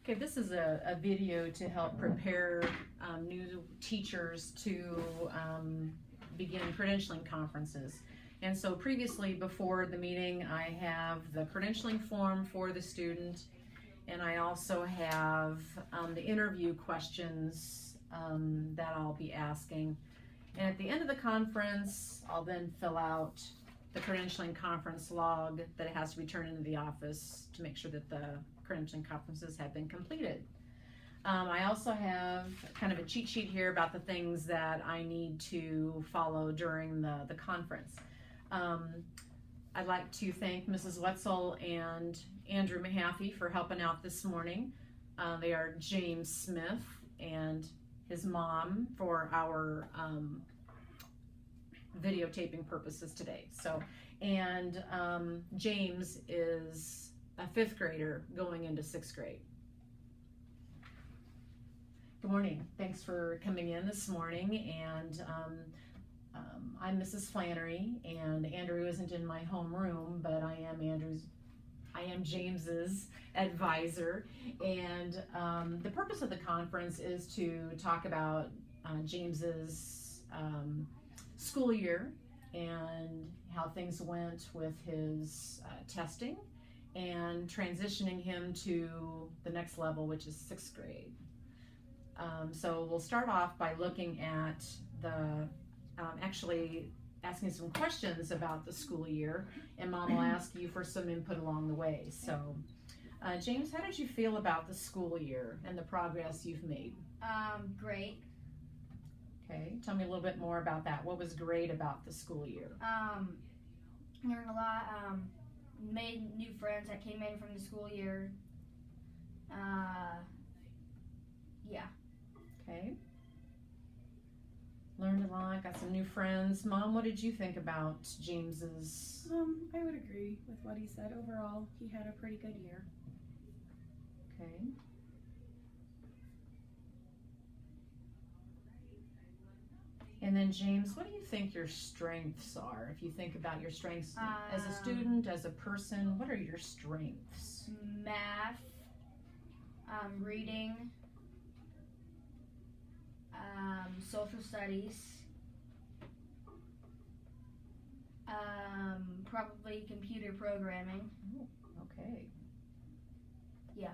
Okay, this is a video to help prepare new teachers to begin credentialing conferences. And so previously, before the meeting, I have the credentialing form for the student, and I also have the interview questions that I'll be asking. And at the end of the conference, I'll then fill out the credentialing conference log that has to be turned into the office to make sure that the credentialing conferences have been completed. I also have kind of a cheat sheet here about the things that I need to follow during the conference. I'd like to thank Mrs. Wetzel and Andrew Mahaffey for helping out this morning. They are James Smith and his mom for our videotaping purposes today. So, and James is a 5th grader going into 6th grade. Good morning. Thanks for coming in this morning. And I'm Mrs. Flannery, and Andrew isn't in my homeroom, but I am James's advisor. And the purpose of the conference is to talk about James's school year and how things went with his testing and transitioning him to the next level, which is 6th grade. So we'll start off by looking at the actually asking some questions about the school year, and Mom will ask you for some input along the way. So James, how did you feel about the school year and the progress you've made? Great. Okay, tell me a little bit more about that. What was great about the school year? Learned a lot, made new friends that came in from the school year. Yeah. Okay. Learned a lot, got some new friends. Mom, what did you think about James's? I would agree with what he said. Overall, he had a pretty good year. Okay. And then James, what do you think your strengths are? If you think about your strengths as a student, as a person, what are your strengths? Math, reading, social studies, probably computer programming. Oh, okay. Yeah.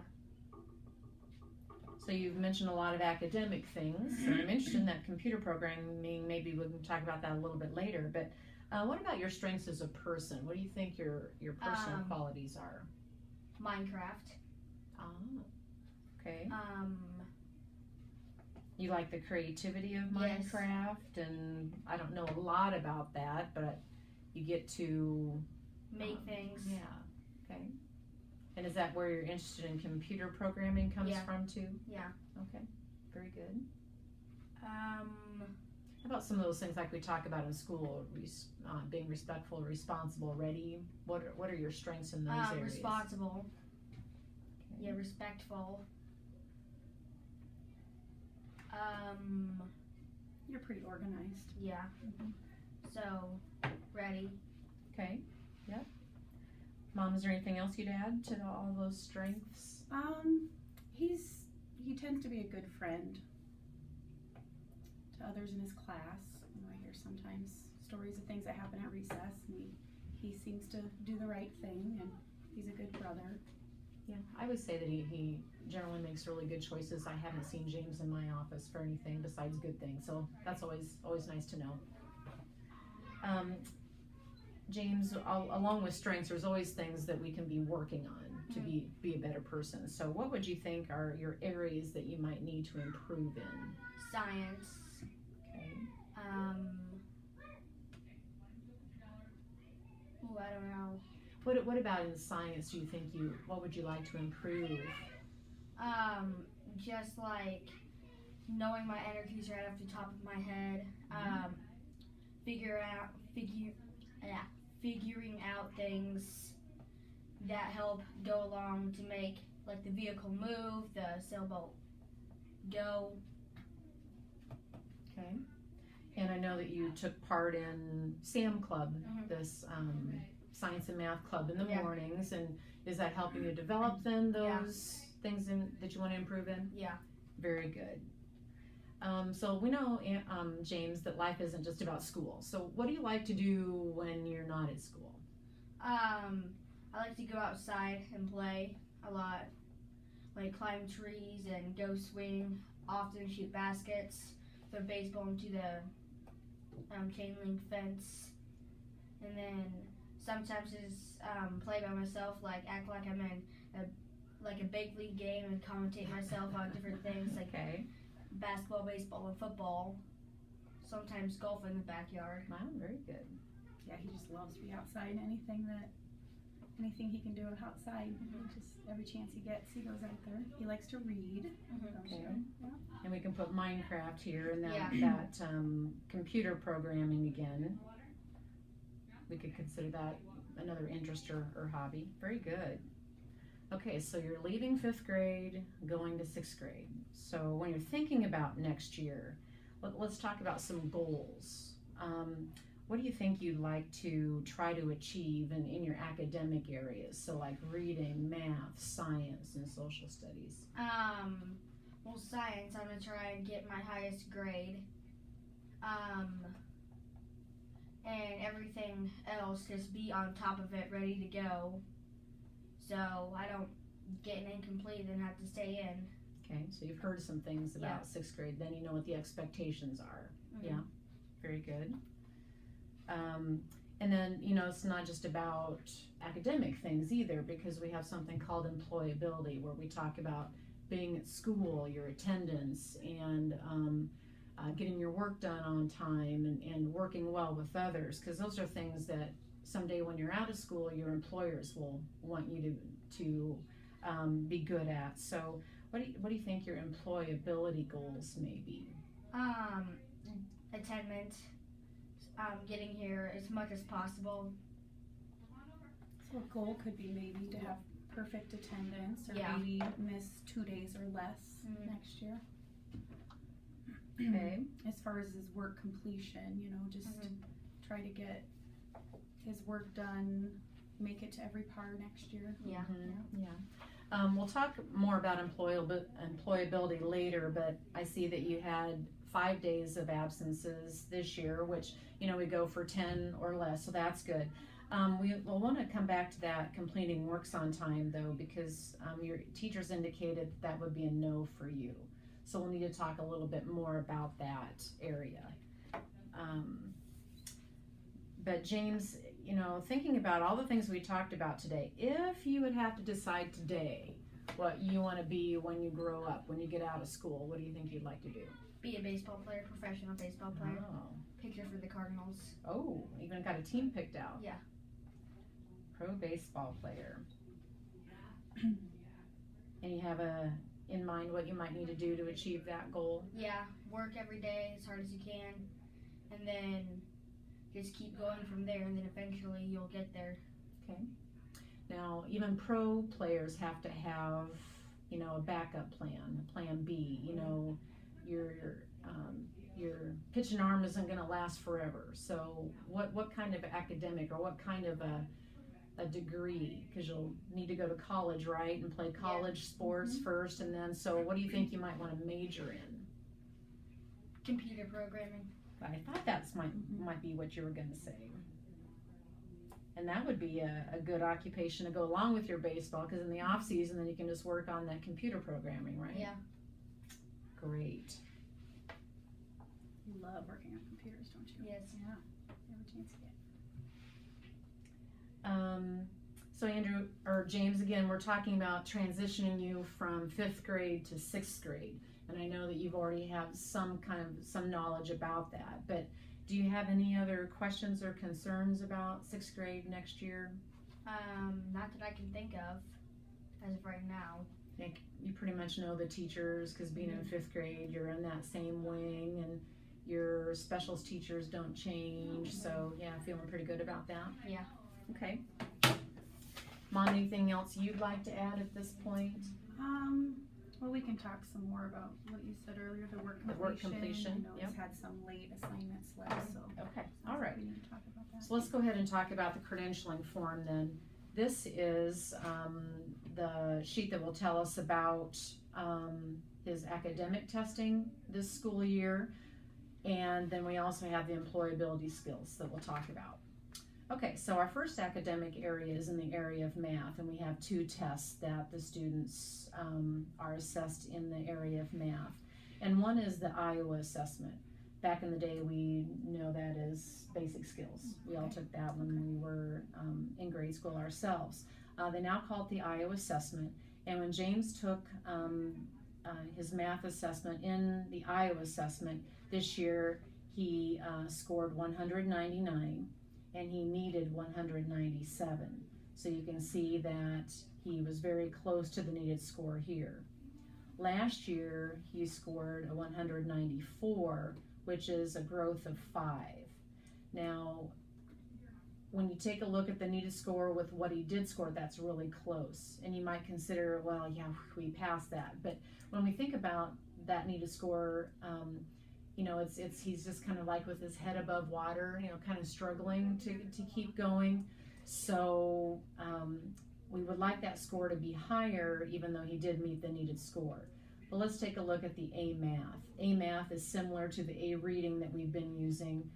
So you've mentioned a lot of academic things. I'm interested in that computer programming. Maybe we can talk about that a little bit later. But what about your strengths as a person? What do you think your personal qualities are? Minecraft. Okay. You like the creativity of Minecraft, yes. And I don't know a lot about that, but you get to make things. Yeah. Okay. And is that where you're interested in computer programming comes from too? Yeah. Okay. Very good. How about some of those things like we talk about in school, being respectful, responsible, ready? What are your strengths in those areas? Responsible. Okay. Yeah, respectful. You're pretty organized. Yeah. So, ready. Okay. Yep. Mom, is there anything else you'd add to all those strengths? He tends to be a good friend to others in his class. I hear sometimes stories of things that happen at recess, and he seems to do the right thing, and he's a good brother. Yeah, I would say that he generally makes really good choices. I haven't seen James in my office for anything besides good things, so that's always nice to know. James, along with strengths, there's always things that we can be working on to be a better person. So what would you think are your areas that you might need to improve in? Science. Okay. I don't know. What about in science do you think what would you like to improve? Just like knowing my energies right off the top of my head. Figuring out things that help go along to make like the vehicle move, the sailboat go. Okay. And I know that you took part in SAM Club, this science and math club in the mornings, and is that helping you develop then those things that you want to improve in? Yeah. Very good. So we know, James, that life isn't just about school. So what do you like to do when you're not at school? I like to go outside and play a lot. Like climb trees and go swing. Often shoot baskets. Throw baseball into the chain link fence. And then sometimes just play by myself. Like act like I'm in a big league game and commentate myself on different things like basketball, baseball, and football. Sometimes golf in the backyard. Wow, very good. Yeah, he just loves to be outside. Anything he can do outside, just every chance he gets, he goes out there. He likes to read. Okay. Yeah. And we can put Minecraft here and that, Yeah. computer programming again. We could consider that another interest or hobby. Very good. Okay, so you're leaving 5th grade, going to 6th grade. So when you're thinking about next year, let's talk about some goals. What do you think you'd like to try to achieve in your academic areas? So like reading, math, science, and social studies. Well, science, I'm gonna try and get my highest grade. And everything else, just be on top of it, ready to go. So I don't get an incomplete and have to stay in. Okay, so you've heard some things about 6th grade, then you know what the expectations are. Yeah, very good. And then, it's not just about academic things either, because we have something called employability, where we talk about being at school, your attendance, and getting your work done on time, and working well with others, because those are things that someday when you're out of school, your employers will want you to be good at. So what do you think your employability goals may be? Attendance, getting here as much as possible. So a goal could be maybe to have perfect attendance, or maybe miss 2 days or less next year. Okay. As far as his work completion, just try to get his work done, make it to every par next year. Yeah. We'll talk more about employability later, but I see that you had 5 days of absences this year, which, we go for 10 or less, so that's good. We'll want to come back to that completing works on time, though, because your teachers indicated that would be a no for you. So we'll need to talk a little bit more about that area. But James, thinking about all the things we talked about today, if you would have to decide today what you want to be when you grow up, when you get out of school, what do you think you'd like to do? Be a baseball player, professional baseball player. Oh. Pitcher for the Cardinals. Oh, even got a team picked out. Yeah. Pro baseball player. And you have in mind what you might need to do to achieve that goal? Yeah, work every day as hard as you can, and then just keep going from there, and then eventually you'll get there. Okay. Now, even pro players have to have, a backup plan, a plan B. Your pitching arm isn't going to last forever. So what kind of academic, or what kind of a degree, because you'll need to go to college, right, and play college sports first, and then, so what do you think you might want to major in? Computer programming. I thought that might be what you were going to say. And that would be a good occupation to go along with your baseball, because in the off season, then you can just work on that computer programming, right? Yeah. Great. You love working on computers, don't you? Yes. Yeah. Every chance you get. So Andrew, or James, again, we're talking about transitioning you from 5th grade to 6th grade. And I know that you've already have some knowledge about that, but do you have any other questions or concerns about 6th grade next year? Not that I can think of as of right now. I think you pretty much know the teachers, because being in 5th grade, you're in that same wing, and your specials teachers don't change. So yeah, feeling pretty good about that? Yeah. Okay. Mom, anything else you'd like to add at this point? Well, we can talk some more about what you said earlier, the work completion. The work completion, He's had some late assignments left, so. Okay, all right. We need to talk about that. So let's go ahead and talk about the credentialing form then. This is the sheet that will tell us about his academic testing this school year, and then we also have the employability skills that we'll talk about. Okay, so our first academic area is in the area of math, and we have 2 tests that the students are assessed in the area of math. And one is the Iowa assessment. Back in the day, we know that as basic skills. We all took that when we were in grade school ourselves. They now call it the Iowa assessment, and when James took his math assessment in the Iowa assessment this year, he scored 199. And he needed 197. So you can see that he was very close to the needed score here. Last year, he scored a 194, which is a growth of 5. Now, when you take a look at the needed score with what he did score, that's really close. And you might consider, well, yeah, we passed that. But when we think about that needed score, you know, he's just kind of like with his head above water, you know, kind of struggling to keep going. So we would like that score to be higher, even though he did meet the needed score. But let's take a look at the A math. A math is similar to the A reading that we've been using.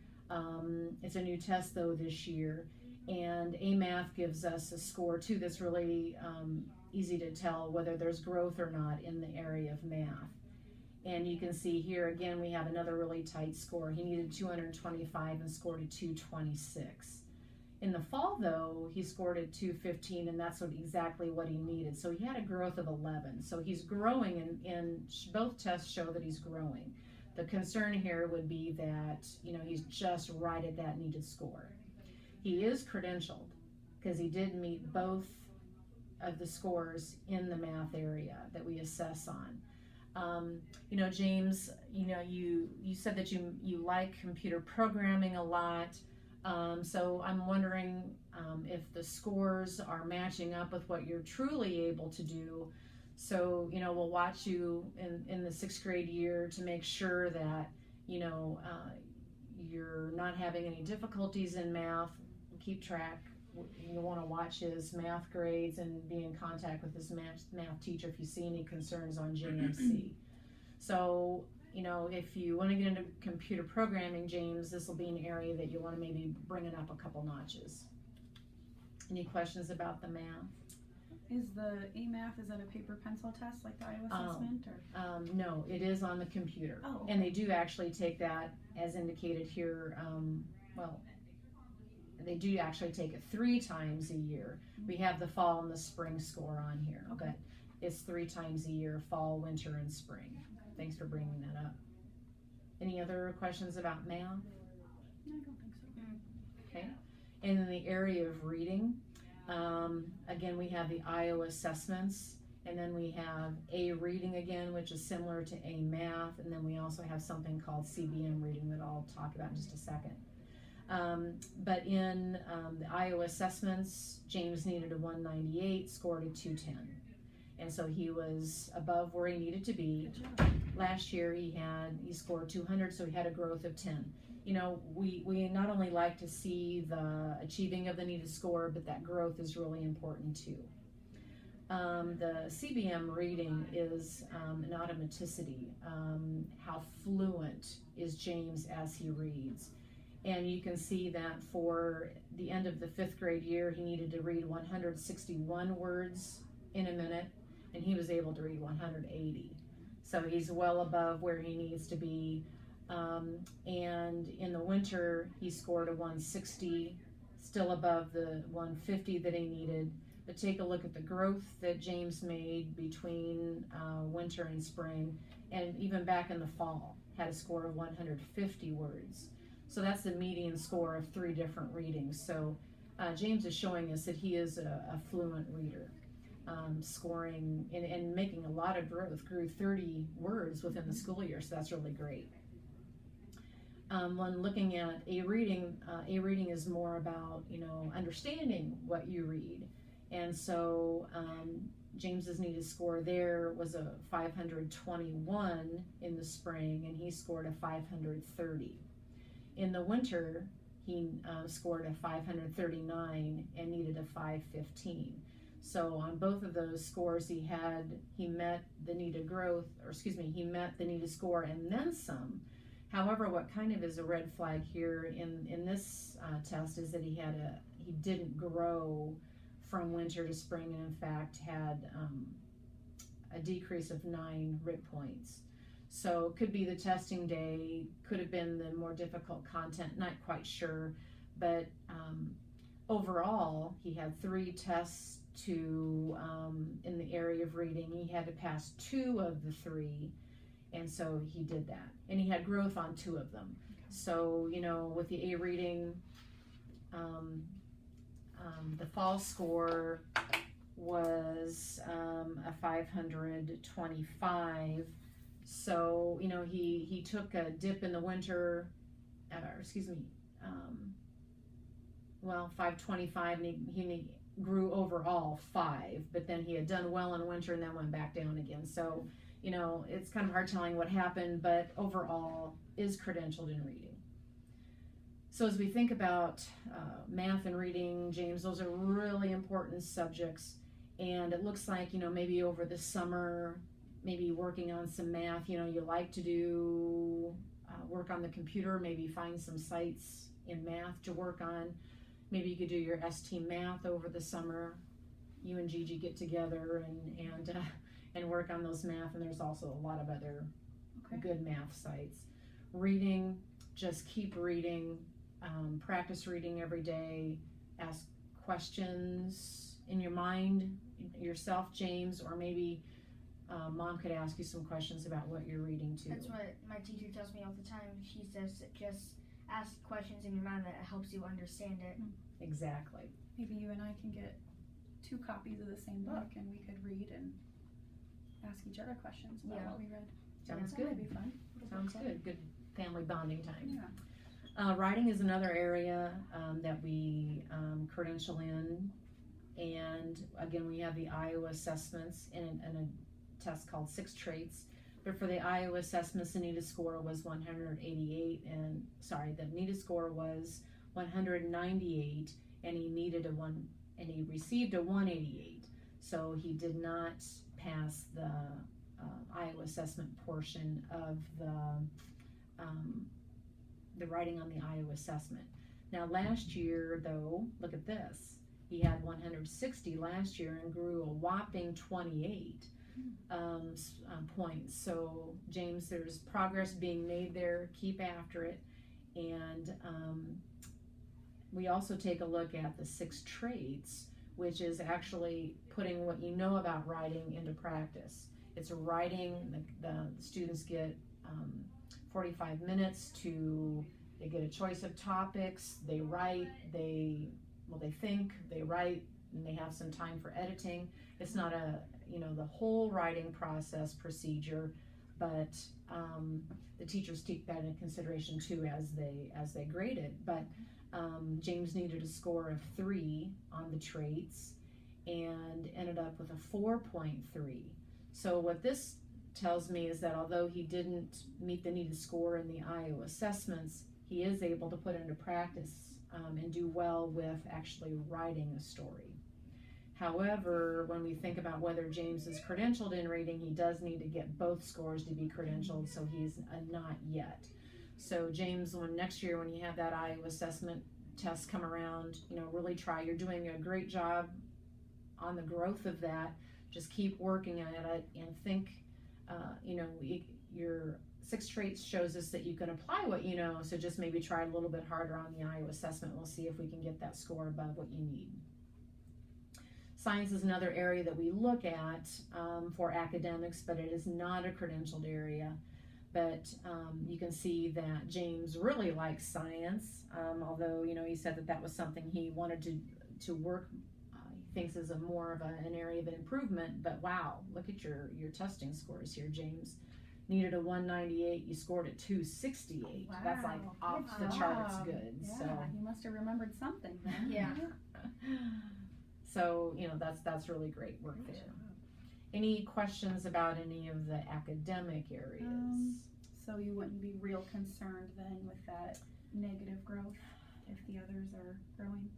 It's a new test though this year, and A math gives us a score too that's really easy to tell whether there's growth or not in the area of math. And you can see here again we have another really tight score. He needed 225 and scored a 226. In the fall though, he scored a 215, and that's exactly what he needed. So he had a growth of 11. So he's growing, and both tests show that he's growing. The concern here would be that, you know, he's just right at that needed score. He is credentialed because he did meet both of the scores in the math area that we assess on. You know, James, you know, you said that you like computer programming a lot. So I'm wondering if the scores are matching up with what you're truly able to do. So, you know, we'll watch you in the 6th grade year to make sure that, you know, you're not having any difficulties in math. Keep track. You want to watch his math grades and be in contact with his math teacher if you see any concerns on JMC. So, you know, if you want to get into computer programming, James, this will be an area that you want to maybe bring it up a couple notches. Any questions about the math? Is the E-Math, is that a paper pencil test like the Iowa assessment? Or? No, it is on the computer. Oh, okay. And they do actually take that as indicated here. Well, they do actually take it 3 times a year. We have the fall and the spring score on here, Okay. but it's 3 times a year, fall, winter, and spring. Thanks for bringing that up. Any other questions about math? No, I don't think so. Okay. And in the area of reading, again, we have the Iowa assessments, and then we have A reading again, which is similar to A math, and then we also have something called CBM reading that I'll talk about in just a second. But in the Iowa assessments, James needed a 198, scored a 210. And so he was above where he needed to be. Last year he scored 200, so he had a growth of 10. You know, we not only like to see the achieving of the needed score, but that growth is really important too. The CBM reading is an automaticity. How fluent is James as he reads? And you can see that for the end of the 5th grade year, he needed to read 161 words in a minute, and he was able to read 180. So he's well above where he needs to be. And in the winter, he scored a 160, still above the 150 that he needed. But take a look at the growth that James made between winter and spring, and even back in the fall, had a score of 150 words. So that's the median score of 3 different readings. So James is showing us that he is a fluent reader, scoring and making a lot of growth, grew 30 words within the school year, so that's really great. When looking at A reading is more about, you know, understanding what you read. And so James's needed score there was a 521 in the spring, and he scored a 530. In the winter, he scored a 539 and needed a 515. So on both of those scores, he met the needed growth, or excuse me, he met the needed score and then some. However, what kind of is a red flag here in this test is that he didn't grow from winter to spring, and in fact had a decrease of 9 RIT points. So it could be the testing day, could have been the more difficult content, not quite sure, but overall he had 3 tests in the area of reading. He had to pass 2 of the 3, and so he did that, and he had growth on 2 of them. So with the A reading, the fall score was a 525. So he took a dip in the winter, 525, and he grew overall 5, but then he had done well in winter and then went back down again. So it's kind of hard telling what happened, but overall is credentialed in reading. So as we think about math and reading, James, those are really important subjects, and it looks like maybe over the summer, maybe working on some math. You like to do work on the computer, maybe find some sites in math to work on. Maybe you could do your ST math over the summer. You and Gigi get together and work on those math, and there's also a lot of other good math sites. Reading, just keep reading, practice reading every day, ask questions in your mind yourself, James, or maybe Mom could ask you some questions about what you're reading too. That's what my teacher tells me all the time. She says just ask questions in your mind that helps you understand it. Exactly. Maybe you and I can get 2 copies of the same book, and we could read and ask each other questions about what we read. Sounds That good. would be fun. Sounds good. Good family bonding time. Yeah. Writing is another area that we credential in, and again we have the Iowa assessments and a test called 6 traits. But for the Iowa assessments, the needed score was 188, the needed score was 198, and he received a 188. So he did not pass the Iowa assessment portion of the writing on the Iowa assessment. Now last year, though, look at this. He had 160 last year and grew a whopping 28 points. So James, there's progress being made there. Keep after it. And we also take a look at the 6 traits, which is actually putting what you know about writing into practice. It's writing. The students get 45 minutes they get a choice of topics, they write, they think, they write, and they have some time for editing. It's not the whole writing process procedure, but the teachers take that into consideration too as they grade it. But James needed a score of 3 on the traits and ended up with a 4.3. So what this tells me is that although he didn't meet the needed score in the Iowa assessments, he is able to put into practice and do well with actually writing a story. However, when we think about whether James is credentialed in reading, he does need to get both scores to be credentialed, so he's not yet. So James, next year when you have that Iowa assessment test come around, really try. You're doing a great job on the growth of that. Just keep working at it and think, your 6 traits shows us that you can apply what you know, so just maybe try a little bit harder on the Iowa assessment. We'll see if we can get that score above what you need. Science is another area that we look at for academics, but it is not a credentialed area. But you can see that James really likes science, although he said that was something he wanted to work. He thinks is more of an area of improvement. But wow, look at your testing scores here, James. Needed a 198, you scored a 268. Wow. That's like off the charts good. Yeah, so you must have remembered something then. Yeah. So that's really great work there. Any questions about any of the academic areas? So you wouldn't be real concerned then with that negative growth? if the others are growing?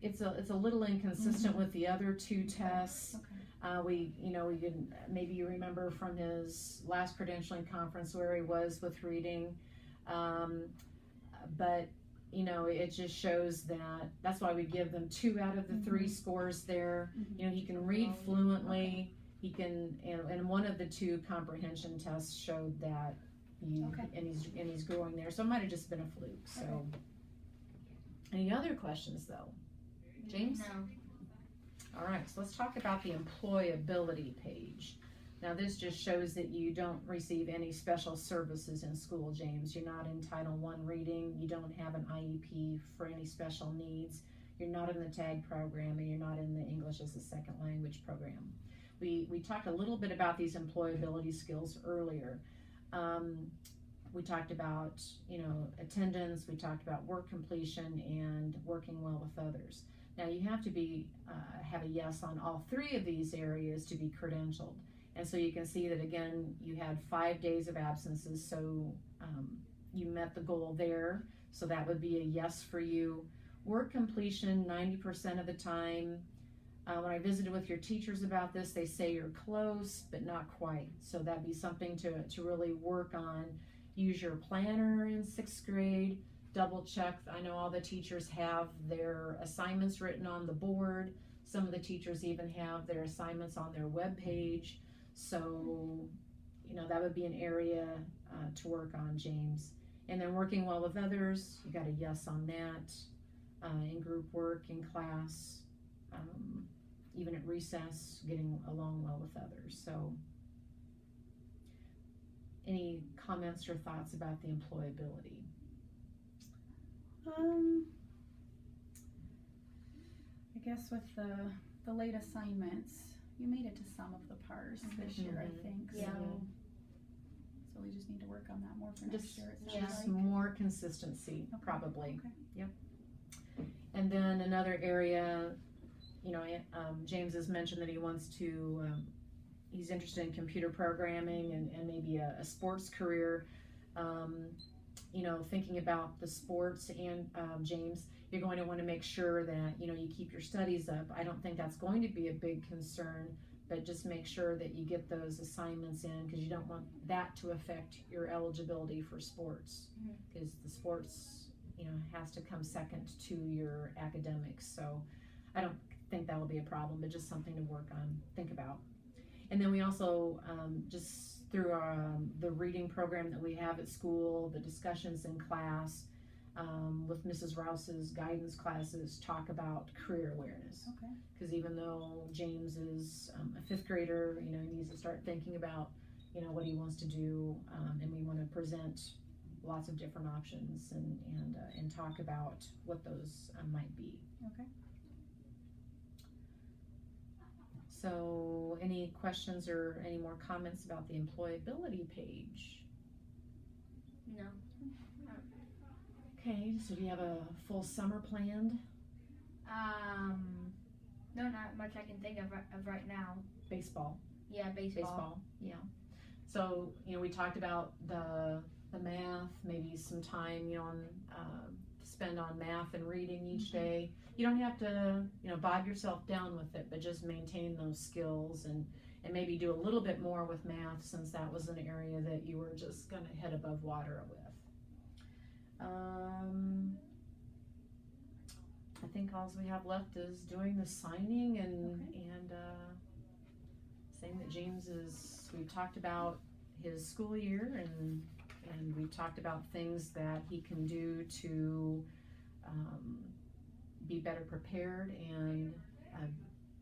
It's a little inconsistent with the other two tests. Okay. We can, maybe you remember from his last credentialing conference where he was with reading, but it just shows that's why we give them 2 out of the 3 scores there. He can read fluently. He can, and one of the 2 comprehension tests showed that and he's growing there. So it might have just been a fluke. So, any other questions though, James? No. All right, so let's talk about the employability page. Now this just shows that you don't receive any special services in school, James. You're not in Title I reading. You don't have an IEP for any special needs. You're not in the TAG program, and you're not in the English as a Second Language program. We talked a little bit about these employability skills earlier. We talked about, attendance. We talked about work completion and working well with others. Now you have to have a yes on all 3 of these areas to be credentialed. And so you can see that again, you had 5 days of absences, so you met the goal there. So that would be a yes for you. Work completion 90% of the time. When I visited with your teachers about this, they say you're close, but not quite. So that'd be something to really work on. Use your planner in 6th grade. Double check. I know all the teachers have their assignments written on the board. Some of the teachers even have their assignments on their web page. So, that would be an area to work on, James. And then working well with others, you got a yes on that. In group work, in class, even at recess, getting along well with others. So, any comments or thoughts about the employability? I guess with the late assignments, you made it to some of the PARs this year, I think. Yeah. So we just need to work on that more for next year. It sounds Just like. more consistency, probably. Okay. Yep. And then another area, James has mentioned that he wants to, he's interested in computer programming and maybe a sports career. Thinking about the sports and James, you're going to want to make sure that, you keep your studies up. I don't think that's going to be a big concern, but just make sure that you get those assignments in because you don't want that to affect your eligibility for sports because the sports, has to come second to your academics. So I don't think that'll be a problem, but just something to work on, think about. And then we also, just through the reading program that we have at school, the discussions in class, with Mrs. Rouse's guidance classes, talk about career awareness. Okay. Because even though James is a 5th grader, he needs to start thinking about, what he wants to do, and we want to present lots of different options and talk about what those might be. Okay. So any questions or any more comments about the employability page? No. Okay, so do you have a full summer planned? No, not much I can think of right now. Baseball. Yeah, baseball. Yeah. So, we talked about the math, maybe some time, spend on math and reading each day. You don't have to, bog yourself down with it, but just maintain those skills and maybe do a little bit more with math since that was an area that you were just kind of head above water with. I think all we have left is doing the signing and saying that we've talked about his school year and we've talked about things that he can do to be better prepared and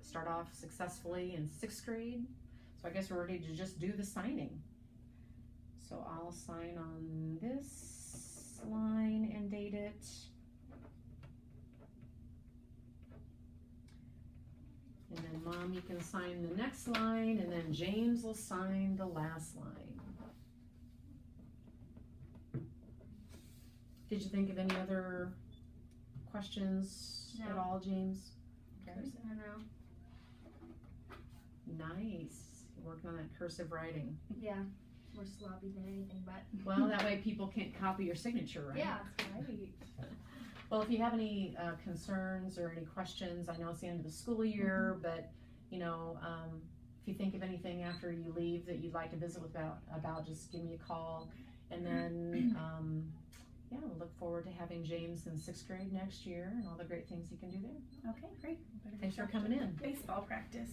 start off successfully in 6th grade. So I guess we're ready to just do the signing. So I'll sign on this line and date it. And then Mom, you can sign the next line, and then James will sign the last line. Did you think of any other questions at all, James? Okay. I know. Nice. You're working on that cursive writing. Yeah. More sloppy than anything, but. Well, that way people can't copy your signature, right? Yeah. Right. Well, if you have any concerns or any questions, I know it's the end of the school year, but you know, if you think of anything after you leave that you'd like to visit with about just give me a call. And then, yeah, we'll look forward to having James in 6th grade next year and all the great things he can do there. Okay, great. Thanks for coming in. Baseball practice.